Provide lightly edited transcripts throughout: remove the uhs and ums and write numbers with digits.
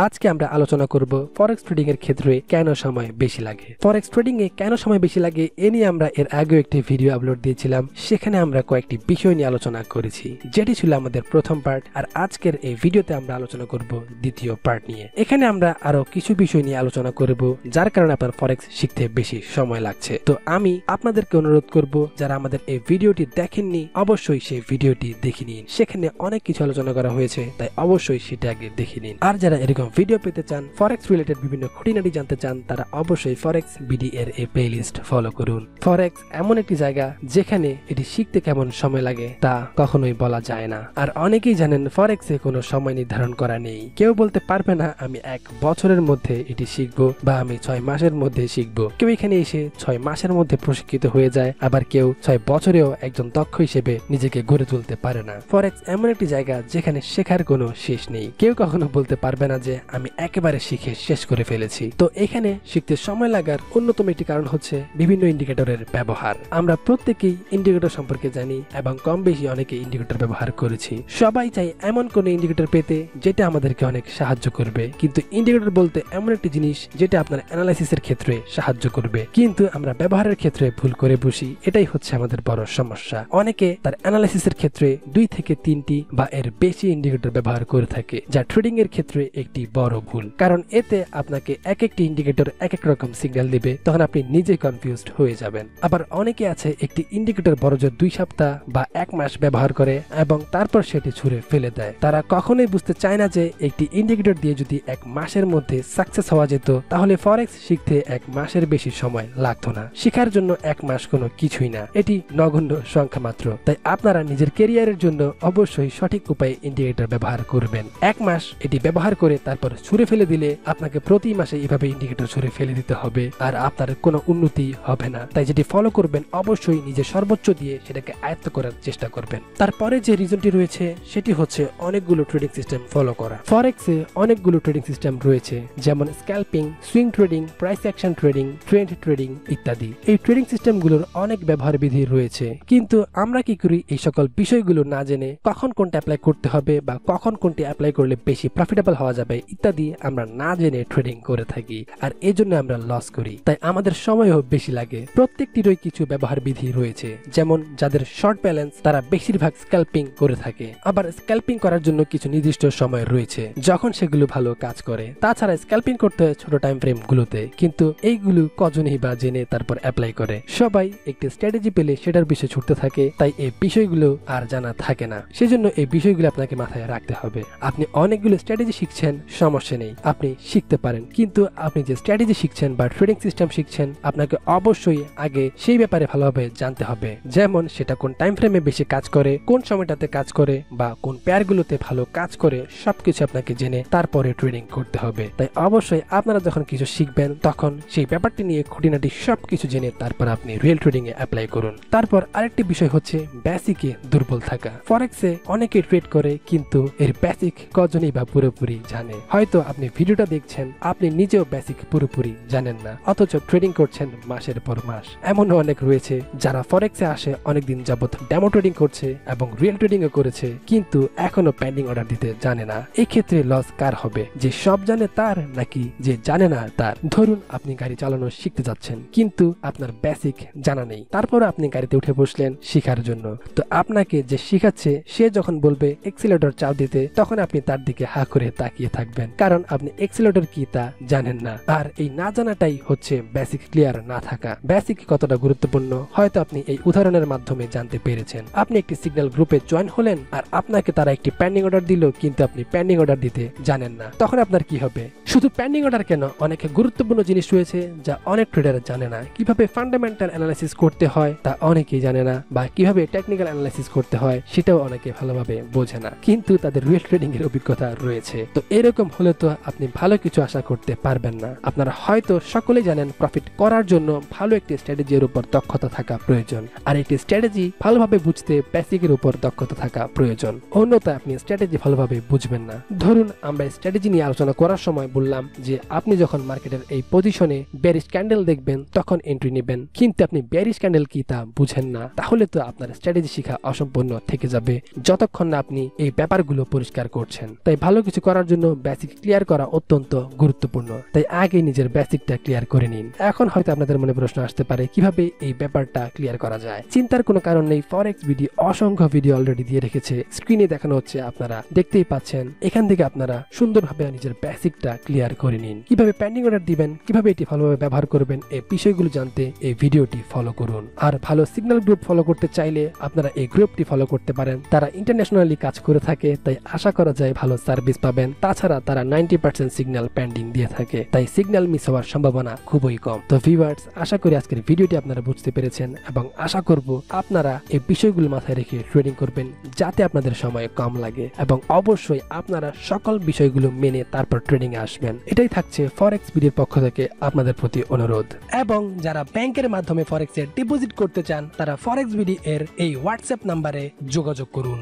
আজকে আমরা আলোচনা করব ফরেক্স ট্রেডিং এর ক্ষেত্রে কেন সময় বেশি লাগে। ফরেক্স ট্রেডিং এ কেন সময় বেশি লাগে এ নিয়ে আমরা এর আগেও একটি ভিডিও আপলোড দিয়েছিলাম, সেখানে আমরা কয়েকটি বিষয় নিয়ে আলোচনা করেছি, যেটি ছিল আমাদের প্রথম পার্ট। আর আজকের এই ভিডিওতে আমরা আলোচনা করব দ্বিতীয় পার্ট নিয়ে। এখানে আমরা আরো কিছু বিষয় নিয়ে আলোচনা করব যার কারণে আপনার ফরেক্স শিখতে বেশি সময় লাগছে। তো আমি আপনাদেরকে অনুরোধ করব, যারা আমাদের এই ভিডিওটি দেখেননি অবশ্যই সেই ভিডিওটি দেখে নিন, সেখানে অনেক কিছু আলোচনা করা হয়েছে, তাই অবশ্যই সেটা আগে দেখে নিন। আর যারা এরকম ভিডিও পেতে চান, ফরেক্স রিলেটেড বিভিন্ন খুঁটিনাটি জানতে চান, তারা অবশ্যই ফরেক্স বিডি এর এই প্লেলিস্ট ফলো করুন। ফরেক্স এমন একটি জায়গা যেখানে এটি শিখতে কেমন সময় লাগে তা কখনোই বলা যায় না। আর অনেকেই জানেন ফরেক্সে কোনো সময় নির্ধারণ করা নেই। কেউ বলতে পারবে না আমি 1 বছরের মধ্যে এটি শিখবো বা আমি 6 মাসের মধ্যে শিখবো। কেউ এখানে এসে 6 মাসের মধ্যে প্রশিক্ষিত হয়ে যায়, আবার কেউ 6 বছরেও একজন দক্ষ হিসেবে নিজেকে গড়ে তুলতে পারে না। ফরেক্স এমন একটি জায়গা যেখানে শেখার কোনো শেষ নেই। কেউ কখনো বলতে পারবে না যে আমি একেবারে শিখে শেষ করে ফেলেছি। তো এখানে শিখতে সময় লাগার অন্যতম একটি কারণ হচ্ছে বিভিন্ন ইন্ডিকেটরের ব্যবহার। আমরা প্রত্যেকেই ইন্ডিকেটর সম্পর্কে জানি এবং কম বেশি অনেকে ইন্ডিকেটর ব্যবহার করেছি। সবাই চাই এমন কোন ইন্ডিকেটর পেতে যেটা আমাদেরকে অনেক সাহায্য করবে, কিন্তু ইন্ডিকেটর বলতে এমন একটি জিনিস যেটা আপনার অ্যানালাইসিসের ক্ষেত্রে সাহায্য করবে, কিন্তু আমরা ব্যবহারের ক্ষেত্রে ভুল করে বসি। এটাই হচ্ছে আমাদের বড় সমস্যা। অনেকে তার অ্যানালাইসিসের ক্ষেত্রে 2 থেকে 3টি বা এর বেশি ইন্ডিকেটর ব্যবহার করে থাকে, যা ট্রেডিং এর ক্ষেত্রে একটি বড় ভুল। কারণ এতে আপনাকে এক একটি ইন্ডিকেটর এক এক রকম সিগন্যাল দিবে, তখন আপনি নিজে কনফিউজড হয়ে যাবেন। আবার অনেকে আছে একটি ইন্ডিকেটর বড়জোর 2 সপ্তাহ বা 1 মাস ব্যবহার করে এবং তারপর সেটি ছুঁড়ে ফেলে দেয়। তারা কখনোই বুঝতে চায় না যে একটি ইন্ডিকেটর দিয়ে যদি 1 মাসের মধ্যে সাকসেস হওয়া যেত, তাহলে ফরেক্স শিখতে 1 মাসের বেশি সময় লাগতো না। শেখার জন্য 1 মাস কোনো কিছুই না, এটি নগণ্য সংখ্যা মাত্র। তাই আপনারা নিজের ক্যারিয়ারের জন্য অবশ্যই সঠিক উপায়ে ইন্ডিকেটর ব্যবহার করবেন। 1 মাস এটি ব্যবহার করে তারপর ছুঁড়ে ফেলে দিলে আপনাকে প্রতি মাসে এভাবে ইন্ডিকেটর ছুঁড়ে ফেলে দিতে হবে, আর আপনার কোনো উন্নতি হবে না। তাই যেটি ফলো করবেন অবশ্যই নিজের সর্বোচ্চ দিয়ে সেটাকে আয়ত্ত করার চেষ্টা করবেন। তারপরে যে রিজনটি রয়েছে সেটি হচ্ছে অনেকগুলো ট্রেডিং সিস্টেম ফলো করা। ফরেক্সে অনেকগুলো ট্রেডিং সিস্টেম রয়েছে, যেমন scalping, swing trading, price action trading, trend trading ইত্যাদি। এই ট্রেডিং সিস্টেমগুলোর অনেক ব্যবহার বিধি রয়েছে, কিন্তু আমরা কি করি এই সকল বিষয়গুলো না জেনে কখন কোনটা অ্যাপ্লাই করতে হবে বা কখন কোনটি অ্যাপ্লাই করলে বেশি প্রফিটেবল হওয়া যাবে ইত্যাদি আমরা না জেনে ট্রেডিং করে থাকি, আর এজন্য আমরা লস করি। তাই আমাদের সময়ও বেশি লাগে। প্রত্যেকটিরই কিছু ব্যবহার বিধি রয়েছে, যেমন যাদের শর্ট ব্যালেন্স তারা বেশিরভাগ স্ক্যালপিং করে থাকে, আবার স্ক্যালপিং করার জন্য কিছু নির্দিষ্ট সময় রয়েছে যখন সেগুলো ভালো কাজ করে। তাছাড়া স্ক্যালপিং করতে হয় ছোট টাইম ফ্রেম গুলোতে, কিন্তু এইগুলো কজনই বা জেনে তারপর অ্যাপ্লাই করে। সবাই একটি স্ট্র্যাটেজি পেলে সেটার বিষয়ে ছুটতে থাকে, তাই এই বিষয়গুলো আর জানা থাকে না। সেজন্য এই বিষয়গুলো আপনাকে মাথায় রাখতে হবে। আপনি অনেকগুলো স্ট্র্যাটেজি শিখছেন, সমস্যা নেই, আপনি শিখতে পারেন, কিন্তু আপনি যে স্ট্র্যাটেজি শিখছেন বা ট্রেডিং সিস্টেম শিখছেন আপনাকে অবশ্যই আগে সেই ব্যাপারে ভালোভাবে জানতে হবে, যেমন সেটা কোন টাইম ফ্রেমে বেশি কাজ করে, কোন সময়টাতে কাজ করে বা কোন পেয়ারগুলোতে ভালো কাজ করে, সবকিছু আপনাকে জেনে তারপরে ট্রেডিং করতে হবে। তাই অবশ্যই আপনারা যখন কিছু শিখবেন তখন সেই ব্যাপারটি নিয়ে খুঁটিনাটি সবকিছু জেনে তারপর আপনি রিয়েল ট্রেডিং এ অ্যাপ্লাই করুন। তারপর আরেকটি বিষয় হচ্ছে বেসিকে দুর্বল থাকা। ফরেক্সে অনেকে ট্রেড করে, কিন্তু এর বেসিক কজনই বা পুরোপুরি জানে। হয়তো আপনি ভিডিওটা দেখছেন, আপনি নিজেও বেসিক পুরোপুরি জানেন না, অথচ ট্রেডিং করছেন মাসের পর মাস। এমনও অনেক রয়েছে যারা ফরেক্সে আসে অনেকদিন যাবত ডেমো ট্রেডিং করছে এবং রিয়েল ট্রেডিং ও করেছে, কিন্তু এখনো পেন্ডিং অর্ডার দিতে জানে না। এই ক্ষেত্রে লস কার হবে, যে সব জানে তার নাকি যে জানে না তার? ধরুন আপনি গাড়ি চালানো শিখতে যাচ্ছেন, কিন্তু আপনার বেসিক জানা নেই, তারপর আপনি গাড়িতে উঠে বসলেন শিখার জন্য। তো আপনাকে যে শিখাচ্ছে সে যখন বলবে এক্সিলারেটর চাপ দিতে, তখন আপনি তার দিকে হা করে তাকিয়ে থাকবেন, কারণ আপনি এক্সিলারেটর কি তা জানেন না। আর এই না জানাটাই হচ্ছে বেসিক ক্লিয়ার না থাকা। বেসিক কতটা গুরুত্বপূর্ণ হয়তো আপনি এই উদাহরণের মাধ্যমে জানতে পেরেছেন। আপনি একটি সিগন্যাল গ্রুপে জয়েন হলেন আর আপনাকে তারা একটি পেন্ডিং অর্ডার দিল, কিন্তু আপনি পেন্ডিং অর্ডার দিতে জানেন না, তখন আপনার কি হবে? শুধু পেন্ডিং অর্ডার কেন, অনেক গুরুত্বপূর্ণ জিনিস রয়েছে যা অনেক ট্রেডার জানে না। কিভাবে ফান্ডামেন্টাল অ্যানালাইসিস করতে হয় তা অনেকেই জানে না, বা কিভাবে টেকনিক্যাল অ্যানালাইসিস করতে হয় সেটাও অনেকে ভালোভাবে বোঝে না, কিন্তু তাদের রিয়েল ট্রেডিং এর অভিজ্ঞতা রয়েছে। তো এরকম হলে তো আপনি ভালো কিছু আশা করতে পারবেন না। আপনারা হয়তো সকলেই জানেন প্রফিট করার জন্য ভালো একটি স্ট্র্যাটেজির উপর দক্ষতা থাকা প্রয়োজন, আর একটি স্ট্র্যাটেজি ভালোভাবে বুঝতে বেসিকের উপর দক্ষতা থাকা প্রয়োজন, অন্যথায় আপনি স্ট্র্যাটেজি ভালোভাবে বুঝবেন না। ধরুন আমরা স্ট্র্যাটেজি নিয়ে আলোচনা করার সময় বললাম বললাম যে আপনি যখন মার্কেটের এই পজিশনে বেয়ারিশ ক্যান্ডেল দেখবেন তখন এন্ট্রি নেবেন, কিন্তু আপনি বেয়ারিশ ক্যান্ডেল কি তা বুঝেন না, তাহলে তো আপনার স্ট্র্যাটেজি শেখা অসম্পূর্ণ থেকে যাবে যতক্ষণ না আপনি এই ব্যাপারগুলো পরিষ্কার করছেন। তাই ভালো কিছু করার জন্য বেসিক ক্লিয়ার করা অত্যন্ত গুরুত্বপূর্ণ। তাই আগে নিজের বেসিকটা ক্লিয়ার করে নিন। এখন হয়তো আপনাদের মনে প্রশ্ন আসতে পারে কিভাবে এই ব্যাপারটা ক্লিয়ার করা যায়। চিন্তার কোনো কারণ নেই, ফরেক্স ভিডিও অসংখ্য ভিডিও অলরেডি দিয়ে রেখেছে, স্ক্রিনে দেখানো হচ্ছে, আপনারা দেখতেই পাচ্ছেন। এখান থেকে আপনারা সুন্দরভাবে নিজের বেসিকটা ক্লিয়ার করে নিন। কিভাবে পেন্ডিং অর্ডার দিবেন, কিভাবে এটি ভালোভাবে ব্যবহার করবেন, এই বিষয়গুলো জানতে এই ভিডিওটি ফলো করুন। আর ভালো সিগন্যাল গ্রুপ ফলো করতে চাইলে আপনারা এই গ্রুপটি ফলো করতে পারেন। তারা ইন্টারন্যাশনালি কাজ করে থাকে, তাই আশা করা যায় ভালো সার্ভিস পাবেন। তাছাড়া তারা 90% সিগন্যাল পেন্ডিং দিয়ে থাকে, তাই সিগন্যাল মিস হওয়ার সম্ভাবনা খুবই কম। তো ভিউয়ার্স, আশা করি আজকের ভিডিওটি আপনারা বুঝতে পেরেছেন এবং আশা করব আপনারা এই বিষয়গুলো মাথায় রেখে ট্রেডিং করবেন যাতে আপনাদের সময় কম লাগে, এবং অবশ্যই আপনারা সকল বিষয়গুলো মেনে তারপর ট্রেডিং এ আসবেন। এটাই থাকছে ফরেক্স ভিডিওর পক্ষ থেকে আপনাদের প্রতি অনুরোধ। এবং যারা ব্যাংকের মাধ্যমে ফরেক্সে ডিপোজিট করতে চান তারা ফরেক্স ভিডিও এর এই হোয়াটসঅ্যাপ নাম্বারে যোগাযোগ করুন।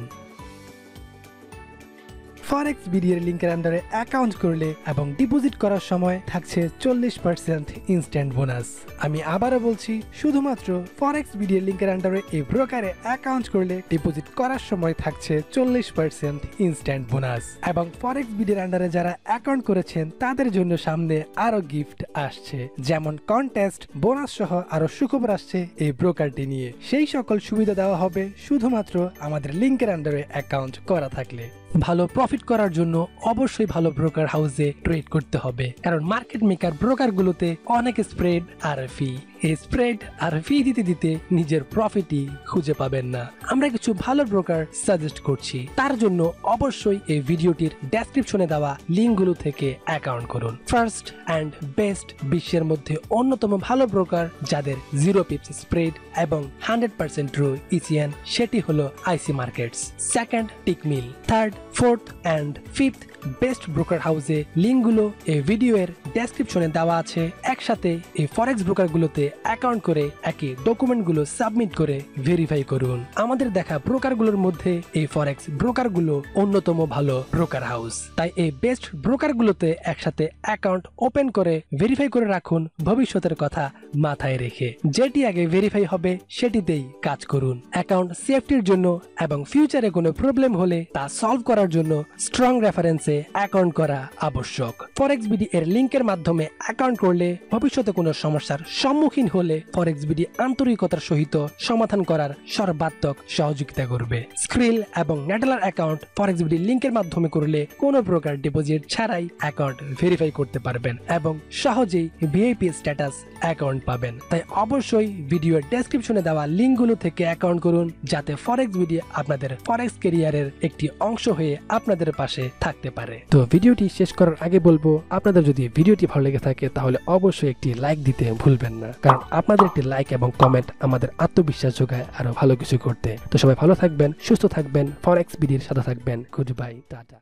ফরেক্স বিডির লিংকের আন্ডারে অ্যাকাউন্ট করলে এবং ডিপোজিট করার সময় থাকছে 40% ইনস্ট্যান্ট বোনাস। আমি আবারও বলছি, শুধুমাত্র ফরেক্স বিডির লিংকের আন্ডারে এই ব্রোকারে অ্যাকাউন্ট করলে ডিপোজিট করার সময় থাকছে 40% ইনস্ট্যান্ট বোনাস। এবং ফরেক্স বিডির আন্ডারে যারা অ্যাকাউন্ট করেছেন তাদের জন্য সামনে আরো গিফট আসছে, যেমন কন্টেস্ট, বোনাস সহ আরো সুখবর আসছে এই ব্রোকারটি নিয়ে। সেই সকল সুবিধা দেওয়া হবে শুধুমাত্র আমাদের লিংকের আন্ডারে অ্যাকাউন্ট করা থাকলে। ভালো প্রফিট করার জন্য অবশ্যই ভালো ব্রোকার হাউসে ট্রেড করতে হবে, কারণ মার্কেট মেকার ব্রোকার গুলোতে অনেক স্প্রেড আর ফি। এই স্প্রেড আর ফি দিতে দিতে নিজের প্রফিটই খুঁজে পাবেন না। আমরা কিছু ভালো ব্রোকার সাজেস্ট করছি, তার জন্য অবশ্যই এই ভিডিওটির ডেসক্রিপশনে দেওয়া লিঙ্কগুলো থেকে অ্যাকাউন্ট করুন। ফার্স্ট অ্যান্ড বেস্ট, বিশ্বের মধ্যে অন্যতম ভালো ব্রোকার যাদের 0 পিপস স্প্রেড এবং 100% ট্রু ইসিএন, সেটি হলো IC Markets. Second, Tickmill. Third, fourth and fifth best broker হাউসে লিঙ্কগুলো এই ভিডিওর ডেসক্রিপশনে দেওয়া আছে। একসাথে এই ফরেক্স ব্রোকার গুলোতে অ্যাকাউন্ট করে একই ডকুমেন্টগুলো সাবমিট করে ভেরিফাই করুন। আমাদের দেখা ব্রোকার গুলোর মধ্যে এই ফরেক্স ব্রোকার গুলো অন্যতম ভালো ব্রোকার হাউস, তাই এই বেস্ট ব্রোকার গুলোতে একসাথে অ্যাকাউন্ট ওপেন করে ভেরিফাই করে রাখুন, ভবিষ্যতের কথা মাথায় রেখে। যেটি আগে ভেরিফাই হবে সেটিতেই কাজ করুন। অ্যাকাউন্ট সেফটির জন্য এবং ফিউচারে কোনো প্রবলেম হলে তা সলভ করার জন্য স্ট্রং রেফারেন্সে অ্যাকাউন্ট করা আবশ্যক। ফরেক্স বিডি এর লিংকের মাধ্যমে অ্যাকাউন্ট করলে ভবিষ্যতে কোনো সমস্যার সম্মুখীন হলে ফরেক্স বিডি আন্তরিকতার সহিত সমাধান করার সর্বাত্মক সহযোগিতা করবে। স্ক্রিল এবং নেটলার অ্যাকাউন্ট ফরেক্স বিডি লিংকের মাধ্যমে করলে কোনো প্রকার ডিপোজিট ছাড়াই অ্যাকাউন্ট ভেরিফাই করতে পারবেন এবং সহজেই ভিআইপি স্ট্যাটাস অ্যাকাউন্ট পাবেন। তাই অবশ্যই ভিডিওর ডেসক্রিপশনে দেওয়া লিঙ্কগুলো থেকে অ্যাকাউন্ট করুন, যাতে ফরেক্স বিডি আপনাদের ফরেক্স ক্যারিয়ারের একটি অংশ হয়ে আপনাদের পাশে থাকতে পারে। তো ভিডিওটি শেষ করার আগে বলবো, আপনাদের যদি ভিডিওটি ভালো লেগে থাকে তাহলে অবশ্যই একটি লাইক দিতে ভুলবেন না, কারণ আপনাদের একটি লাইক এবং কমেন্ট আমাদের আত্মবিশ্বাস যোগায় আরো ভালো কিছু করতে। তো সবাই ভালো থাকবেন, সুস্থ থাকবেন, ফরেক্স বিডির সাথে থাকবেন। Good bye, tata.